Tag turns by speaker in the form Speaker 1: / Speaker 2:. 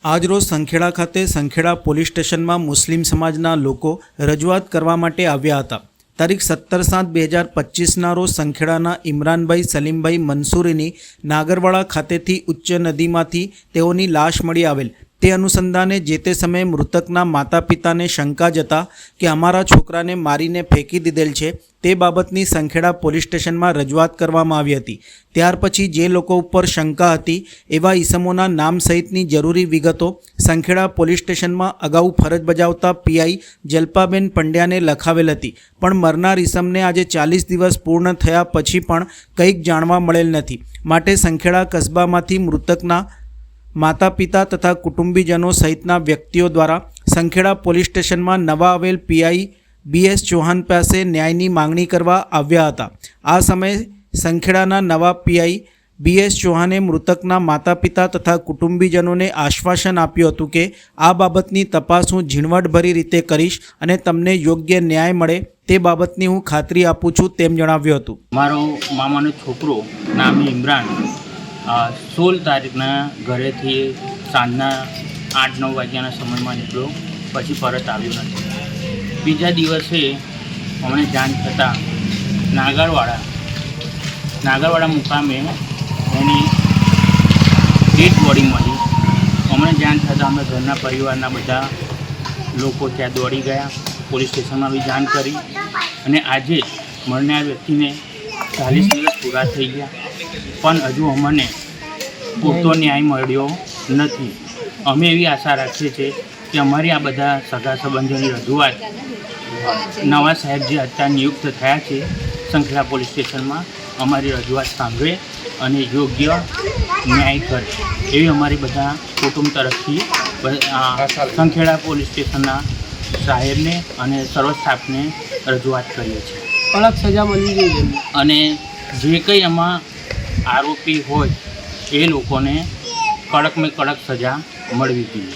Speaker 1: આજરોજ સંખેડા ખાતે સંખેડા પોલીસ સ્ટેશનમાં મુસ્લિમ સમાજના લોકો રજૂઆત કરવા માટે આવ્યા હતા। તારીખ 17/7/2025ના રોજ સંખેડાના ઇમરાનભાઈ સલીમભાઈ મંસૂરીની નાગરવાડા ખાતેથી ઉચ્ચ નદીમાંથી તેઓની લાશ મળી આવેલ। તે અનુસંધાને જે તે સમયે મૃતકના માતા પિતાને શંકા જતા કે અમારા છોકરાને મારીને ફેંકી દીધેલ છે તે બાબતની સંખેડા પોલીસ સ્ટેશનમાં રજૂઆત કરવામાં આવી હતી। ત્યાર પછી જે લોકો ઉપર શંકા હતી એવા ઈસમોના નામ સહિતની જરૂરી વિગતો સંખેડા પોલીસ સ્ટેશનમાં અગાઉ ફરજ બજાવતા પીઆઈ જલ્પાબેન પંડ્યાને લખાવેલ હતી, પણ મરનાર ઈસમને આજે 40 દિવસ પૂર્ણ થયા પછી પણ કંઈક જાણવા મળેલ નથી। માટે સંખેડા કસ્બામાંથી મૃતકના માતા પિતા તથા કુટુંબીજનો સહિતના વ્યક્તિઓ દ્વારા સંખેડા પોલીસ સ્ટેશનમાં નવા આવેલ પીઆઈ BS ચૌહાણ પાસે ન્યાયની માંગણી કરવા આવ્યા હતા। આ સમયે સંખેડાના નવા પીઆઈ BS ચૌહાણે મૃતકના માતા પિતા તથા કુટુંબીજનોને આશ્વાસન આપ્યું હતું કે આ બાબતની તપાસ હું ઝીણવટભરી રીતે કરીશ અને તમને યોગ્ય ન્યાય મળે તે બાબતની હું ખાતરી આપું છું તેમ જણાવ્યું હતું।
Speaker 2: મારો મામાનો છોકરો નામ ઇમરાન 16 તારીખના ઘરેથી સાંજના 8-9 વાગ્યાના સમયમાં નીકળ્યો, પછી પરત આવ્યો નથી। બીજા દિવસે અમને જાણ થતાં નાગરવાડા મુકામે એની ડેડ બોડી મળી। અમને જાણ થતાં અમે ઘરના પરિવારના બધા લોકો ત્યાં દોડી ગયા, પોલીસ સ્ટેશનમાં બી જાણ કરી અને આજે મરનાર વ્યક્તિને 40 દિવસ પૂરા થઈ ગયા પણ હજુ અમને પૂરતો ન્યાય મળ્યો નથી। અમે એવી આશા રાખીએ છીએ કે અમારી આ બધા સગા સંબંધોની રજૂઆત નવા સાહેબ જે અત્યારે નિયુક્ત થયા છે સંખેડા પોલીસ સ્ટેશનમાં અમારી રજૂઆત સાંભળે અને યોગ્ય ન્યાય કરે એવી અમારી બધા કુટુંબ તરફથી સંખેડા પોલીસ સ્ટેશનના સાહેબને અને સર્વ સ્ટાફને રજૂઆત કરીએ છીએ।
Speaker 3: કડક સજા મળવી જોઈએ
Speaker 2: અને જે કંઈ આમાં આરોપી હોય એ લોકોને કડકમાં કડક સજા મળવી જોઈએ।